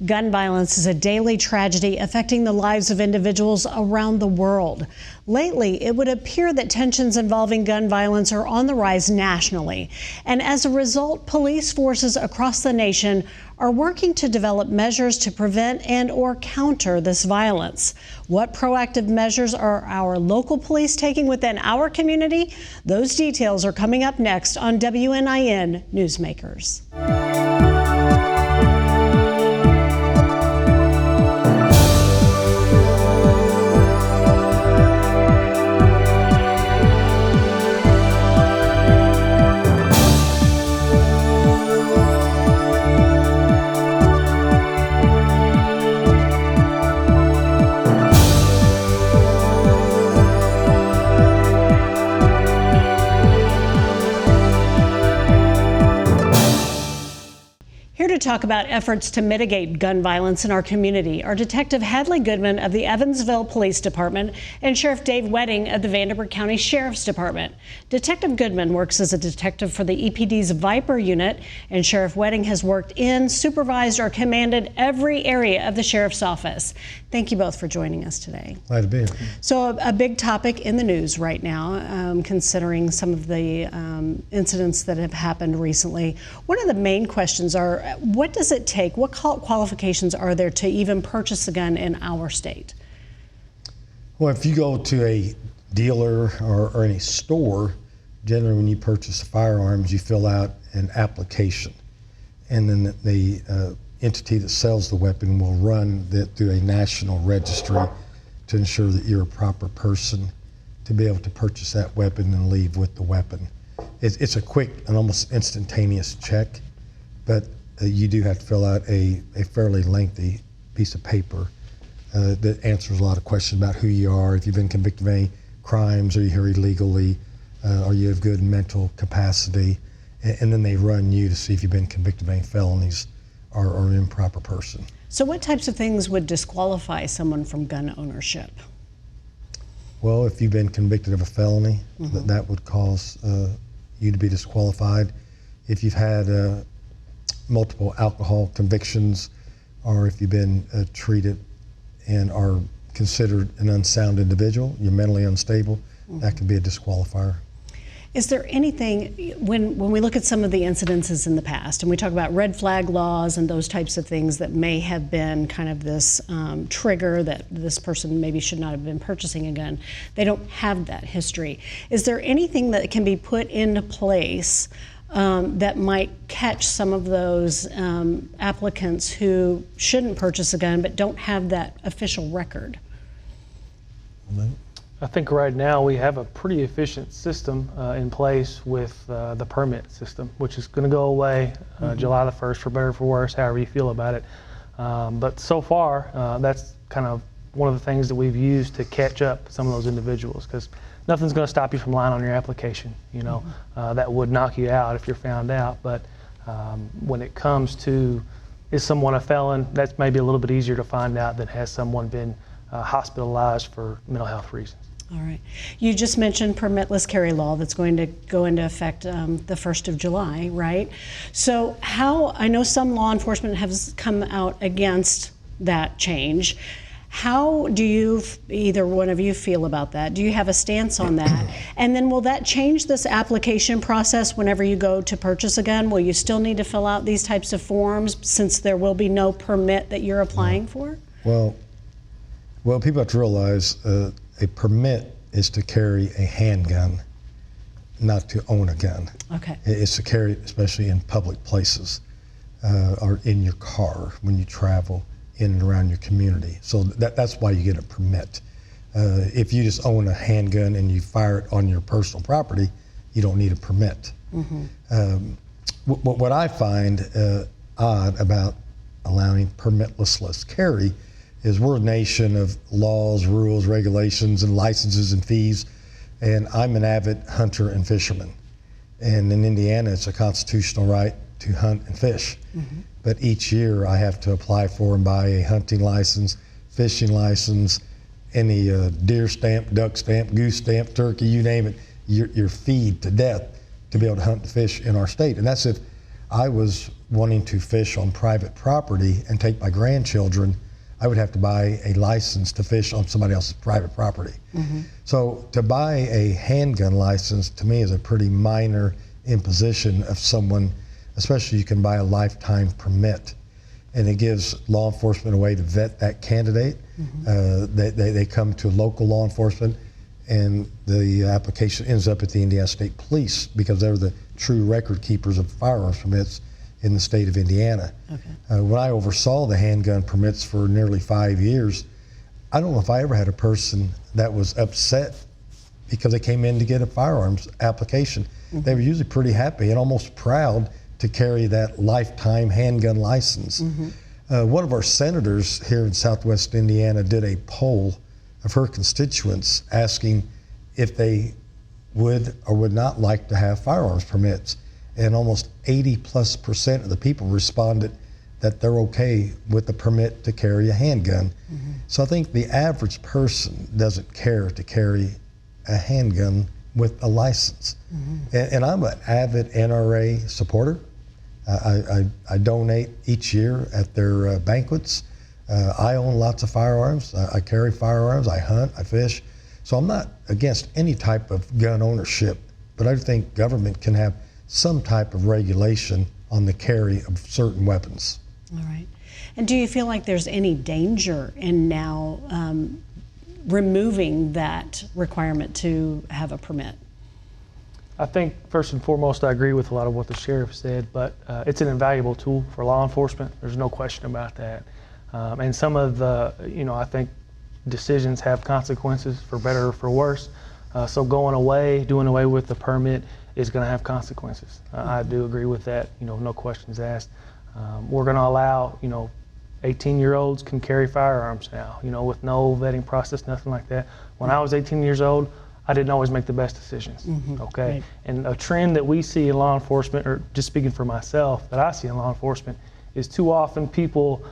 Gun violence is a daily tragedy affecting the lives of individuals around the world. Lately, it would appear that tensions involving gun violence are on the rise nationally. And as a result, police forces across the nation are working to develop measures to prevent and/or counter this violence. What proactive measures are our local police taking within our community? Those details are coming up next on WNIN Newsmakers. Here to talk about efforts to mitigate gun violence in our community are Detective Hadley Goodman of the Evansville Police Department and Sheriff Dave Wedding of the Vanderburgh County Sheriff's Department. Detective Goodman works as a detective for the EPD's Viper unit, and Sheriff Wedding has worked in, supervised, or commanded every area of the Sheriff's Office. Thank you both for joining us today. Glad to be here. So a big topic in the news right now, considering some of the incidents that have happened recently. One of the main questions are, what does it take? What qualifications are there to even purchase a gun in our state? Well, if you go to a dealer or any store, generally when you purchase firearms, you fill out an application. And then the entity that sells the weapon will run that through a national registry to ensure that you're a proper person to be able to purchase that weapon and leave with the weapon. It's a quick and almost instantaneous check, but you do have to fill out a fairly lengthy piece of paper that answers a lot of questions about who you are, if you've been convicted of any crimes, are you here illegally, are you of good mental capacity, and then they run you to see if you've been convicted of any felonies or an improper person. So what types of things would disqualify someone from gun ownership? Well, if you've been convicted of a felony, that would cause you to be disqualified. If you've had multiple alcohol convictions, or if you've been treated and are considered an unsound individual, you're mentally unstable, that could be a disqualifier. Is there anything, when we look at some of the incidences in the past, and we talk about red flag laws and those types of things that may have been kind of this trigger that this person maybe should not have been purchasing a gun, they don't have that history. Is there anything that can be put into place that might catch some of those applicants who shouldn't purchase a gun but don't have that official record? I think right now we have a pretty efficient system in place with the permit system, which is going to go away July the 1st, for better or for worse, however you feel about it. But so far, that's kind of one of the things that we've used to catch up some of those individuals, because nothing's going to stop you from lying on your application. You know, that would knock you out if you're found out. But when it comes to, is someone a felon, that's maybe a little bit easier to find out than has someone been hospitalized for mental health reasons. All right. You just mentioned permitless carry law that's going to go into effect the 1st of July, right? So I know some law enforcement has come out against that change. How do you, either one of you, feel about that? Do you have a stance on that? And then will that change this application process whenever you go to purchase a gun? Will you still need to fill out these types of forms since there will be no permit that you're applying for? Well, people have to realize a permit is to carry a handgun, not to own a gun. Okay. It's to carry it, especially in public places or in your car when you travel in and around your community. So that's why you get a permit. If you just own a handgun and you fire it on your personal property, you don't need a permit. What I find odd about allowing permitless carry is we're a nation of laws, rules, regulations, and licenses and fees, and I'm an avid hunter and fisherman. And in Indiana, it's a constitutional right to hunt and fish. But each year I have to apply for and buy a hunting license, fishing license, any deer stamp, duck stamp, goose stamp, turkey, you name it, you're feed to death to be able to hunt and fish in our state. And that's if I was wanting to fish on private property and take my grandchildren, I would have to buy a license to fish on somebody else's private property. So to buy a handgun license to me is a pretty minor imposition of someone, especially you can buy a lifetime permit. And it gives law enforcement a way to vet that candidate. They come to local law enforcement, and the application ends up at the Indiana State Police because they're the true record keepers of firearms permits in the state of Indiana. When I oversaw the handgun permits for nearly 5 years, I don't know if I ever had a person that was upset because they came in to get a firearms application. They were usually pretty happy and almost proud to carry that lifetime handgun license. One of our senators here in Southwest Indiana did a poll of her constituents asking if they would or would not like to have firearms permits. And almost 80+% of the people responded that they're okay with the permit to carry a handgun. So I think the average person doesn't care to carry a handgun with a license. And I'm an avid NRA supporter. I donate each year at their banquets. I own lots of firearms. I carry firearms. I hunt. I fish. So I'm not against any type of gun ownership, but I think government can have some type of regulation on the carry of certain weapons. All right. And do you feel like there's any danger in now removing that requirement to have a permit? I think first and foremost, I agree with a lot of what the sheriff said, but it's an invaluable tool for law enforcement. There's no question about that. And some of the, I think decisions have consequences for better or for worse. So doing away with the permit is going to have consequences. I do agree with that, no questions asked. We're going to allow, 18-year-olds can carry firearms now, with no vetting process, nothing like that. When I was 18 years old, I didn't always make the best decisions, okay? Right. And a trend that we see in law enforcement, or just speaking for myself, that I see in law enforcement, is too often people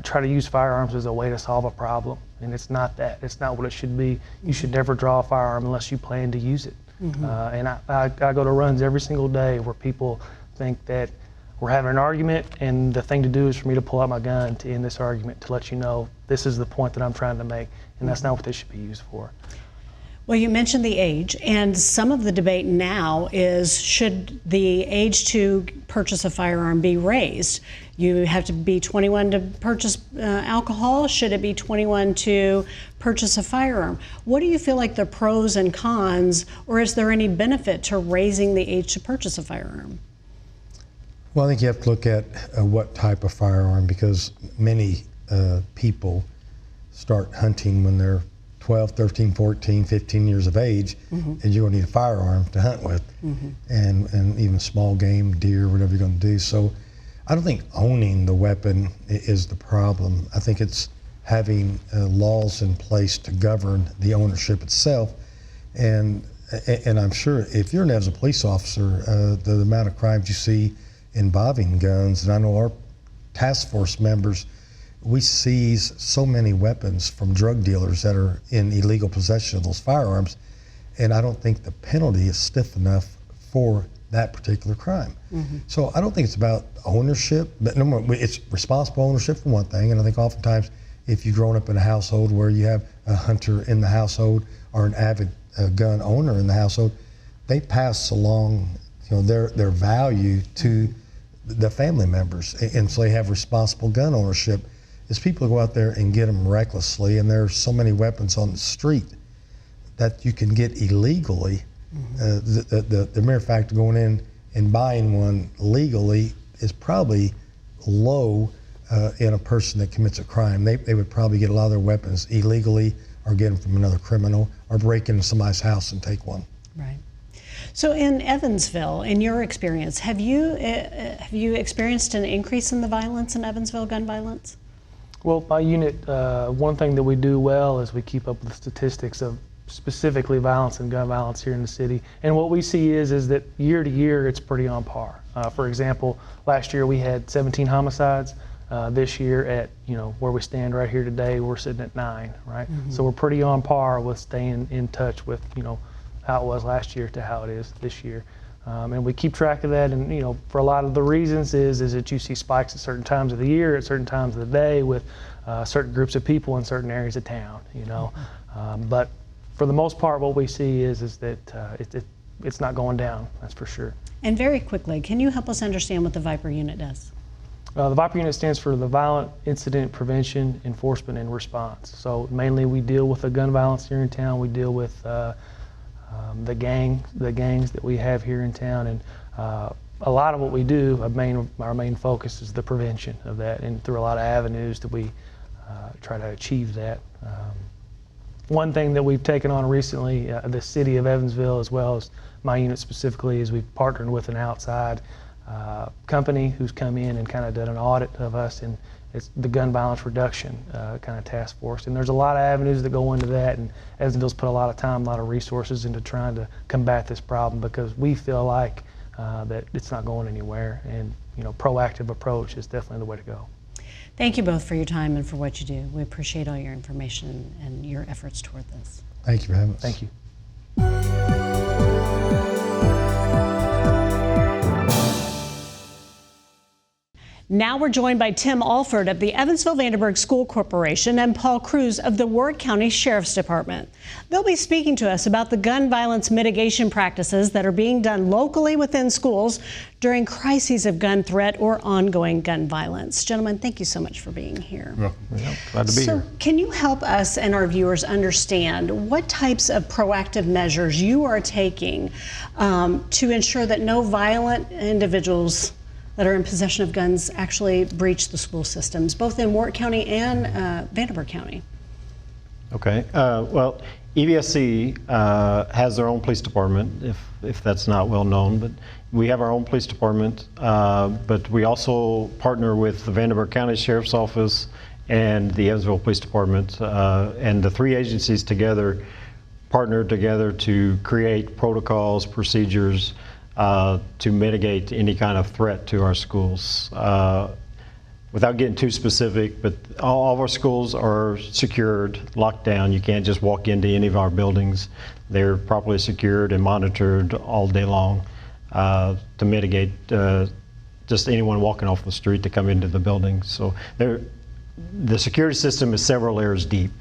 try to use firearms as a way to solve a problem. And it's not that. It's not what it should be. You should never draw a firearm unless you plan to use it. And I go to runs every single day where people think that we're having an argument and the thing to do is for me to pull out my gun to end this argument, to let you know this is the point that I'm trying to make, and that's not what they should be used for. Well, you mentioned the age, and some of the debate now is, should the age to purchase a firearm be raised? You have to be 21 to purchase alcohol. Should it be 21 to purchase a firearm? What do you feel like the pros and cons, or is there any benefit to raising the age to purchase a firearm? Well, I think you have to look at what type of firearm, because many people start hunting when they're 12, 13, 14, 15 years of age, and you're going to need a firearm to hunt with, and even small game, deer, whatever you're going to do. So I don't think owning the weapon is the problem. I think it's having laws in place to govern the ownership itself. And I'm sure if you're as a police officer, the amount of crimes you see involving guns, and I know our task force members, we seize so many weapons from drug dealers that are in illegal possession of those firearms, and I don't think the penalty is stiff enough for that particular crime. So I don't think it's about ownership, but it's responsible ownership for one thing, and I think oftentimes if you've grown up in a household where you have a hunter in the household or an avid gun owner in the household, they pass along their value to the family members, and so they have responsible gun ownership. Is people go out there and get them recklessly, and there are so many weapons on the street that you can get illegally. The mere fact of going in and buying one legally is probably low in a person that commits a crime. They would probably get a lot of their weapons illegally, or get them from another criminal, or break into somebody's house and take one. Right. So in Evansville, in your experience, have you experienced an increase in the violence in Evansville, gun violence? Well, my unit, one thing that we do well is we keep up with the statistics of specifically violence and gun violence here in the city. And what we see is that year to year, it's pretty on par. For example, last year we had 17 homicides. This year at, where we stand right here today, we're sitting at 9, right? So we're pretty on par with staying in touch with, how it was last year to how it is this year. And we keep track of that, and for a lot of the reasons is that you see spikes at certain times of the year, at certain times of the day, with certain groups of people in certain areas of town. But for the most part, what we see is that it's not going down. That's for sure. And very quickly, can you help us understand what the VIPER unit does? The VIPER unit stands for the Violent Incident Prevention, Enforcement, and Response. So mainly we deal with the gun violence here in town. We deal with the gangs that we have here in town, and a lot of what we do, our main focus is the prevention of that, and through a lot of avenues that we try to achieve that. One thing that we've taken on recently, the city of Evansville, as well as my unit specifically, is we've partnered with an outside company who's come in and kind of done an audit of us, and it's the gun violence reduction kind of task force. And there's a lot of avenues that go into that, and Evansville's put a lot of time, a lot of resources into trying to combat this problem, because we feel like that it's not going anywhere, and proactive approach is definitely the way to go. Thank you both for your time and for what you do. We appreciate all your information and your efforts toward this. Thank you for having us. Thank you. Now we're joined by Tim Alford of the Evansville-Vanderburgh School Corporation and Paul Cruz of the Warwick County Sheriff's Department. They'll be speaking to us about the gun violence mitigation practices that are being done locally within schools during crises of gun threat or ongoing gun violence. Gentlemen, thank you so much for being here. Well, glad to be here. Can you help us and our viewers understand what types of proactive measures you are taking to ensure that no violent individuals that are in possession of guns actually breach the school systems, both in Warwick County and Vanderburgh County? Okay. Well, EVSC has their own police department, if that's not well known, but we have our own police department, but we also partner with the Vanderburgh County Sheriff's Office and the Evansville Police Department, and the three agencies together partner together to create protocols, procedures, to mitigate any kind of threat to our schools. Without getting too specific, but all of our schools are secured, locked down. You can't just walk into any of our buildings. They're properly secured and monitored all day long to mitigate just anyone walking off the street to come into the building. So the security system is several layers deep.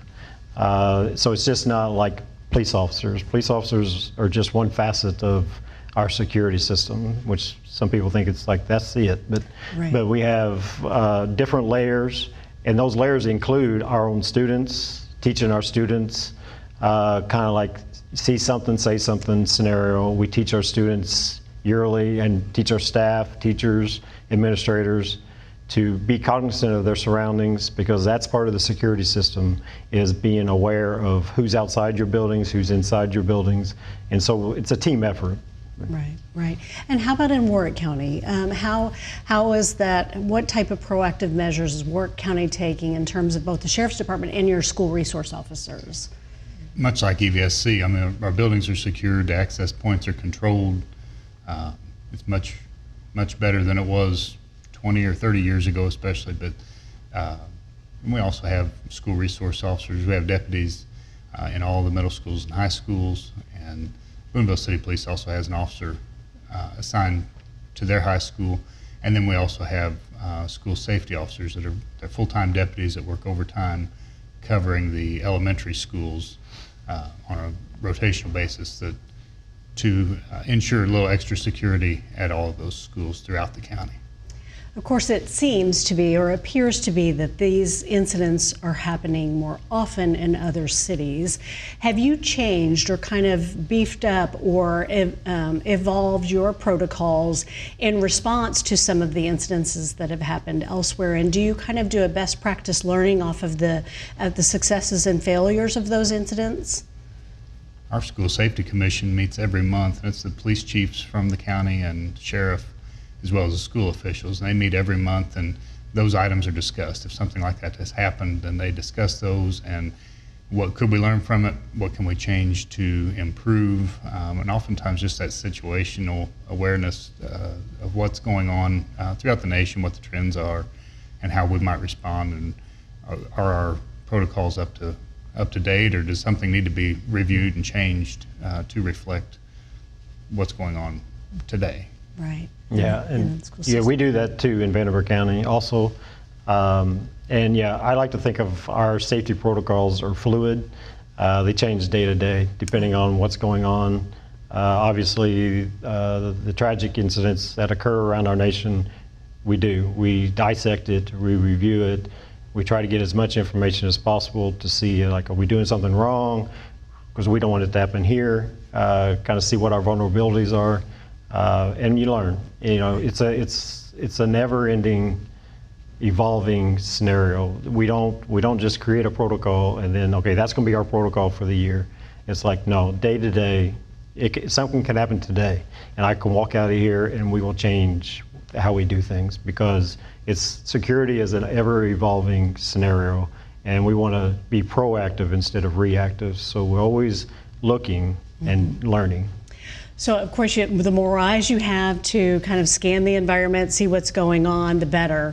So it's just not like police officers. Police officers are just one facet of our security system, which some people think it's like that's it, but Right. but we have different layers, and those layers include our own students, teaching our students, kind of like see something, say something scenario. We teach our students yearly and teach our staff, teachers, administrators to be cognizant of their surroundings, because that's part of the security system, is being aware of who's outside your buildings, who's inside your buildings, and so it's a team effort. Right, right. And how about in Warwick County? How is that? What type of proactive measures is Warwick County taking in terms of both the Sheriff's Department and your school resource officers? Much like EVSC, I mean, our buildings are secured, the access points are controlled. It's much better than it was 20 or 30 years ago, especially. But we also have school resource officers. We have deputies in all the middle schools and high schools, and Boonville City Police also has an officer assigned to their high school, and then we also have school safety officers that they're full-time deputies that work overtime covering the elementary schools on a rotational basis to ensure a little extra security at all of those schools throughout the county. Of course, it seems to be, or appears to be, that these incidents are happening more often in other cities. Have you changed or kind of beefed up or evolved your protocols in response to some of the incidences that have happened elsewhere? And do you kind of do a best practice learning off of the successes and failures of those incidents? Our school safety commission meets every month, and it's the police chiefs from the county and sheriff, as well as the school officials, and they meet every month, and those items are discussed. If something like that has happened, then they discuss those, and what could we learn from it, what can we change to improve, and oftentimes just that situational awareness of what's going on throughout the nation, what the trends are, and how we might respond, and are our protocols up to date, or does something need to be reviewed and changed to reflect what's going on today. Right. Yeah, in and school yeah, system. we do that too in Vanderbilt County also. And yeah, I like to think of our safety protocols are fluid. They change day to day depending on what's going on. Obviously, the tragic incidents that occur around our nation, we dissect it, we review it, we try to get as much information as possible to see, like, are we doing something wrong? Because we don't want it to happen here. Kind of see what our vulnerabilities are, and you learn. You know, it's a never-ending, evolving scenario. We don't just create a protocol and then, okay, that's going to be our protocol for the year. It's like, no, day to day, something can happen today, and I can walk out of here and we will change how we do things, because security is an ever-evolving scenario, and we want to be proactive instead of reactive. So we're always looking and learning. So, of course, the more eyes you have to kind of scan the environment, see what's going on, the better.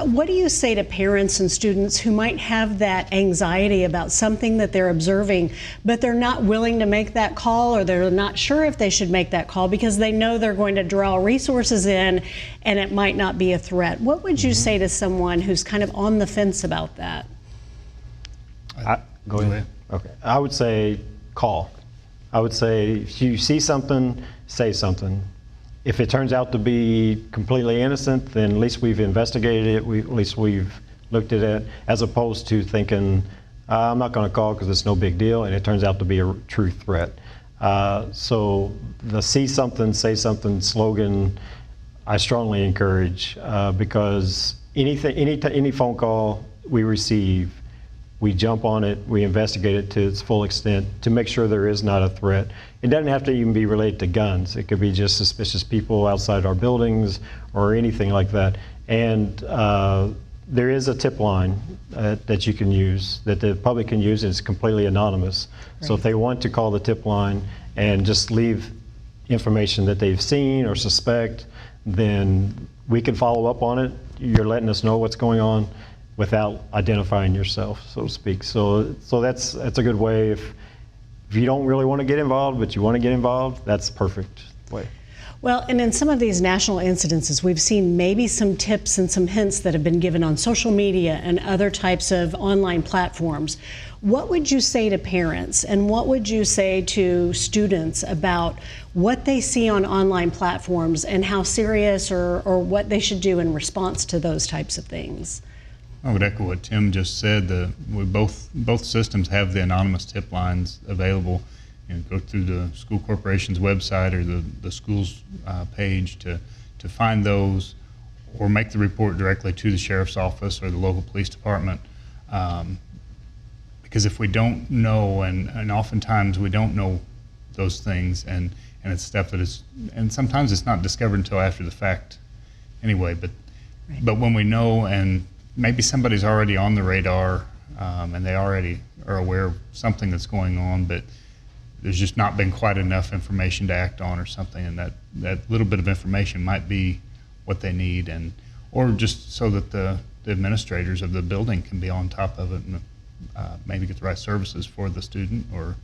What do you say to parents and students who might have that anxiety about something that they're observing, but they're not willing to make that call, or they're not sure if they should make that call because they know they're going to draw resources in and it might not be a threat? What would you say to someone who's kind of on the fence about that? Go ahead. Okay. I would say call. I would say if you see something, say something. If it turns out to be completely innocent, then at least we've investigated it, at least we've looked at it, as opposed to thinking, I'm not going to call because it's no big deal, and it turns out to be a true threat. So the see something, say something slogan, I strongly encourage, because any phone call we receive, we jump on it, we investigate it to its full extent to make sure there is not a threat. It doesn't have to even be related to guns. It could be just suspicious people outside our buildings or anything like that. And there is a tip line that you can use, that the public can use, and it's completely anonymous. Right. So if they want to call the tip line and just leave information that they've seen or suspect, then we can follow up on it. You're letting us know what's going on without identifying yourself, so to speak. So that's a good way. If you don't really want to get involved, but you want to get involved, that's the perfect way. Well, and in some of these national incidences, we've seen maybe some tips and some hints that have been given on social media and other types of online platforms. What would you say to parents, and what would you say to students about what they see on online platforms and how serious or what they should do in response to those types of things? I would echo what Tim just said. Both systems have the anonymous tip lines available. You know, go through the school corporation's website or the school's page to find those, or make the report directly to the sheriff's office or the local police department. Because if we don't know, and oftentimes we don't know those things, and it's stuff that is, and sometimes it's not discovered until after the fact anyway, but when we know, and maybe somebody's already on the radar, and they already are aware of something that's going on, but there's just not been quite enough information to act on or something, and that little bit of information might be what they need, or just so that the administrators of the building can be on top of it and maybe get the right services for the student or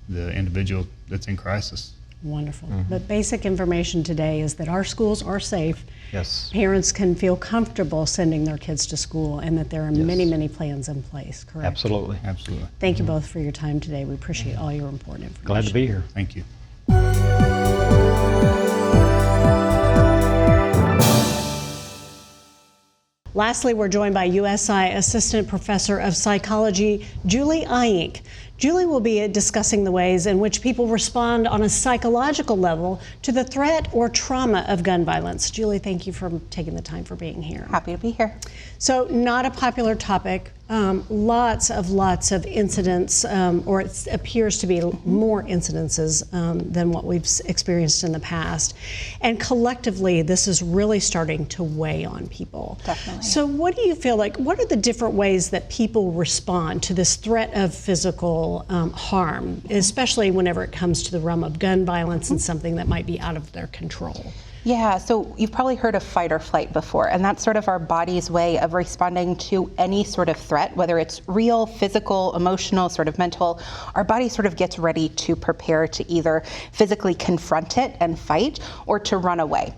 the individual that's in crisis. Wonderful. But basic information today is that our schools are safe. Yes. Parents can feel comfortable sending their kids to school, and that there are many, many plans in place, correct? Absolutely. Absolutely. Thank you both for your time today. We appreciate all your important information. Glad to be here. Thank you. Lastly, we're joined by USI Assistant Professor of Psychology, Julie Eyink. Julie will be discussing the ways in which people respond on a psychological level to the threat or trauma of gun violence. Julie, thank you for taking the time for being here. Happy to be here. So, not a popular topic. Lots of incidents, or it appears to be more incidences than what we've experienced in the past. And collectively, this is really starting to weigh on people. Definitely. So what do you feel like, what are the different ways that people respond to this threat of physical harm, especially whenever it comes to the realm of gun violence and something that might be out of their control? Yeah, so you've probably heard of fight or flight before, and that's sort of our body's way of responding to any sort of threat, whether it's real, physical, emotional, sort of mental. Our body sort of gets ready to prepare to either physically confront it and fight or to run away.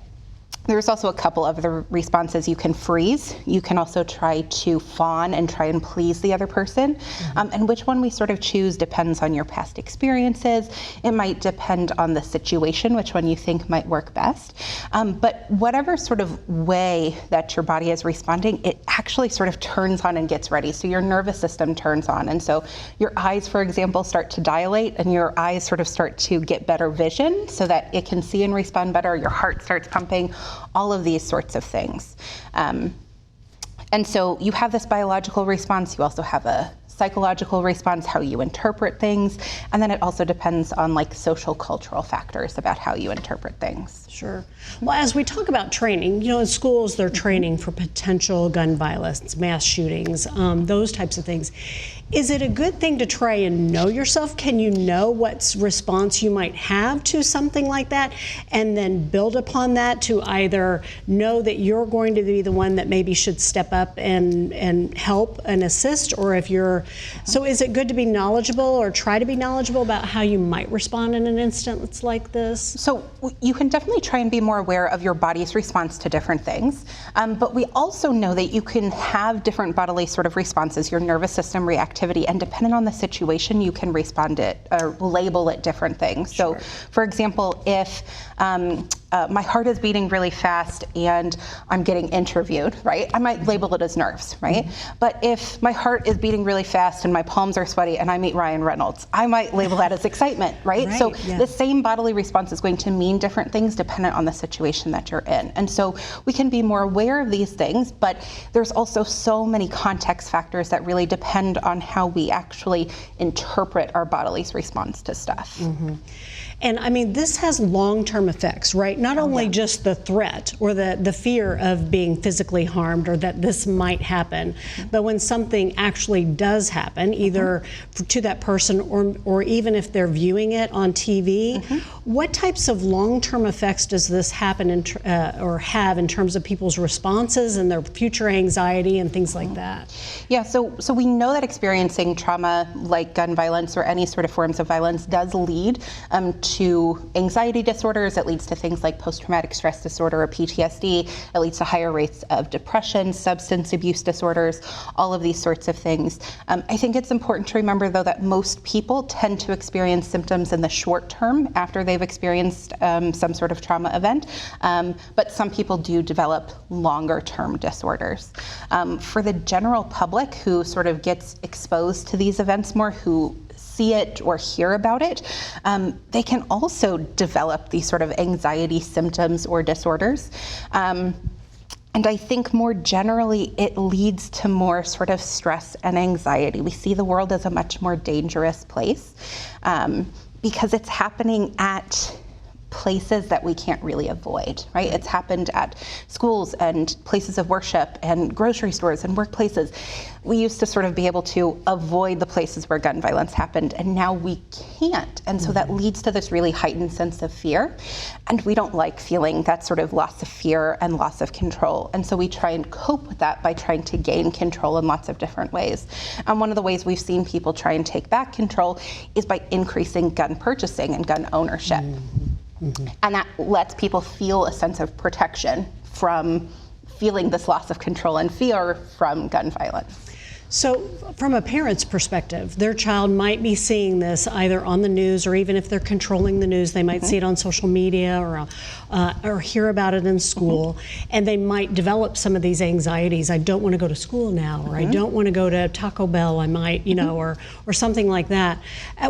There's also a couple of other responses. You can freeze. You can also try to fawn and try and please the other person. And which one we sort of choose depends on your past experiences. It might depend on the situation, which one you think might work best. But whatever sort of way that your body is responding, it actually sort of turns on and gets ready. So your nervous system turns on. And so your eyes, for example, start to dilate, and your eyes sort of start to get better vision so that it can see and respond better. Your heart starts pumping. All of these sorts of things. And so you have this biological response. You also have a psychological response, how you interpret things. And then it also depends on like social cultural factors about how you interpret things. Sure. Well, as we talk about training, you know, in schools, they're training for potential gun violence, mass shootings, those types of things. Is it a good thing to try and know yourself? Can you know what response you might have to something like that and then build upon that to either know that you're going to be the one that maybe should step up and help and assist, or if you're, so is it good to be knowledgeable or try to be knowledgeable about how you might respond in an instance like this? So you can definitely try and be more aware of your body's response to different things, but we also know that you can have different bodily sort of responses, your nervous system reactivity, and depending on the situation, you can respond it or label it different things. Sure. So, for example, if my heart is beating really fast and I'm getting interviewed, right? I might label it as nerves, right? But if my heart is beating really fast and my palms are sweaty and I meet Ryan Reynolds, I might label that as excitement, right? So the same bodily response is going to mean different things dependent on the situation that you're in. And so we can be more aware of these things, but there's also so many context factors that really depend on how we actually interpret our body's response to stuff. And I mean, this has long-term effects, right? Not only just the threat or the fear of being physically harmed or that this might happen, but when something actually does happen, either to that person or even if they're viewing it on TV, what types of long-term effects does this happen or have in terms of people's responses and their future anxiety and things like that? Yeah, so we know that experiencing trauma like gun violence or any sort of forms of violence does lead to anxiety disorders. It leads to things like post-traumatic stress disorder or PTSD. It leads to higher rates of depression, substance abuse disorders, all of these sorts of things. I think it's important to remember, though, that most people tend to experience symptoms in the short term after they've experienced some sort of trauma event, but some people do develop longer-term disorders. For the general public who sort of gets exposed to these events more, who see it or hear about it, they can also develop these sort of anxiety symptoms or disorders. And I think more generally, it leads to more sort of stress and anxiety. We see the world as a much more dangerous place because it's happening at places that we can't really avoid, right? It's happened at schools and places of worship and grocery stores and workplaces. We used to sort of be able to avoid the places where gun violence happened, and now we can't. And so that leads to this really heightened sense of fear. And we don't like feeling that sort of loss of fear and loss of control. And so we try and cope with that by trying to gain control in lots of different ways. And one of the ways we've seen people try and take back control is by increasing gun purchasing and gun ownership. And that lets people feel a sense of protection from feeling this loss of control and fear from gun violence. So from a parent's perspective, their child might be seeing this either on the news, or even if they're controlling the news, they might see it on social media or hear about it in school, and they might develop some of these anxieties. I don't want to go to school now, or I don't want to go to Taco Bell, I might, you know, or something like that.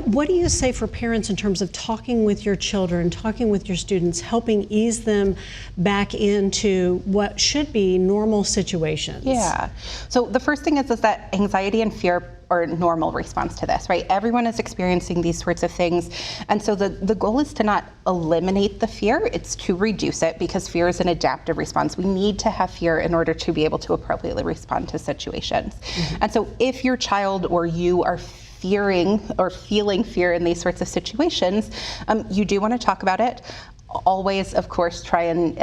What do you say for parents in terms of talking with your children, talking with your students, helping ease them back into what should be normal situations? Yeah. So the first thing is that anxiety and fear are a normal response to this, right? Everyone is experiencing these sorts of things. And so the goal is to not eliminate the fear, it's to reduce it, because fear is an adaptive response. We need to have fear in order to be able to appropriately respond to situations. And so if your child or you are fearing or feeling fear in these sorts of situations, you do want to talk about it. Always, of course, try and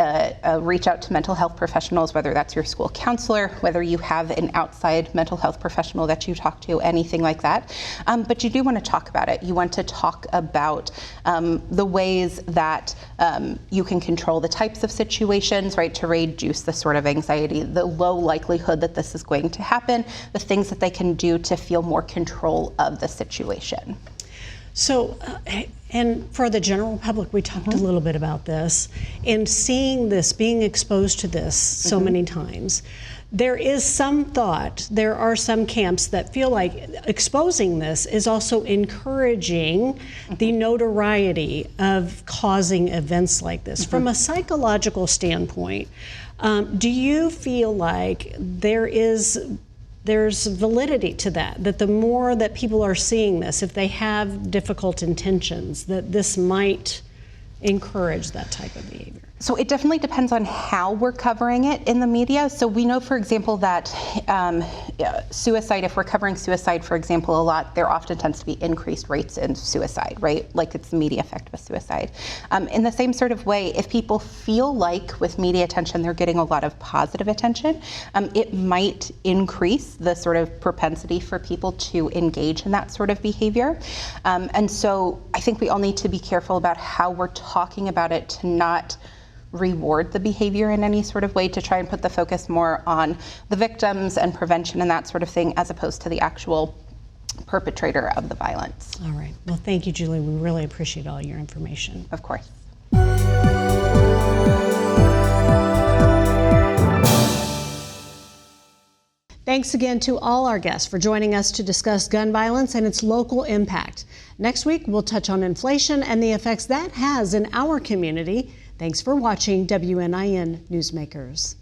reach out to mental health professionals, whether that's your school counselor, whether you have an outside mental health professional that you talk to, anything like that. But you do want to talk about it. You want to talk about the ways that you can control the types of situations, right, to reduce the sort of anxiety, the low likelihood that this is going to happen, the things that they can do to feel more control of the situation. So, and for the general public, we talked a little bit about this, and seeing this, being exposed to this so many times, there is some thought, there are some camps that feel like exposing this is also encouraging the notoriety of causing events like this. From a psychological standpoint, do you feel like there's validity to that the more that people are seeing this, if they have difficult intentions, that this might encourage that type of behavior? So it definitely depends on how we're covering it in the media. So we know, for example, that suicide, if we're covering suicide, for example, a lot, there often tends to be increased rates in suicide, right? Like it's the media effect of suicide. In the same sort of way, if people feel like with media attention, they're getting a lot of positive attention, it might increase the sort of propensity for people to engage in that sort of behavior. And so I think we all need to be careful about how we're talking about it to not reward the behavior in any sort of way, to try and put the focus more on the victims and prevention and that sort of thing, as opposed to the actual perpetrator of the violence. All right. Well, thank you, Julie. We really appreciate all your information. Of course. Thanks again to all our guests for joining us to discuss gun violence and its local impact. Next week, we'll touch on inflation and the effects that has in our community. Thanks for watching WNIN Newsmakers.